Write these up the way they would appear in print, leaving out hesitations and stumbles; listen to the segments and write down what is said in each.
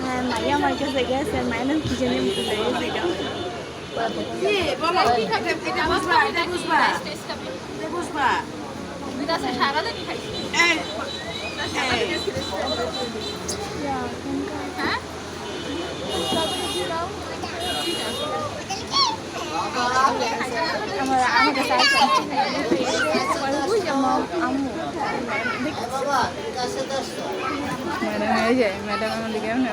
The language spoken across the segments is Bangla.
হ্যাঁ মাইয়া আমার কাছে গেছে মায়ের নাম কি জানি আমার কাছে ম্যাডাম এই যে ম্যাডাম আমাদের কেমন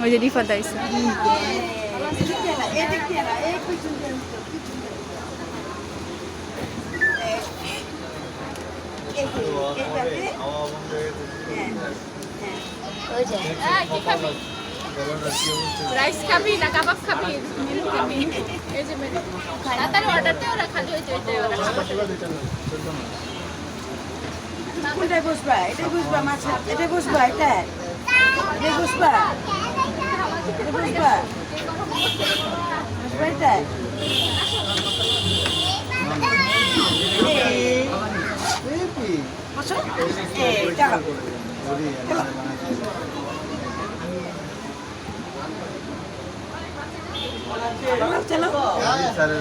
ওই যে রিফাত আইসা রাইস খাবি না কাবাব খাবি এই যে তাড়াতাড়ি অর্ডার দে ওরা খালি হইতে হইতে ওরা কোনটায় বসবা এটাই বসবা মাছ এটাই বসবা এটাই বসবা বসবা এটাই চলো চলো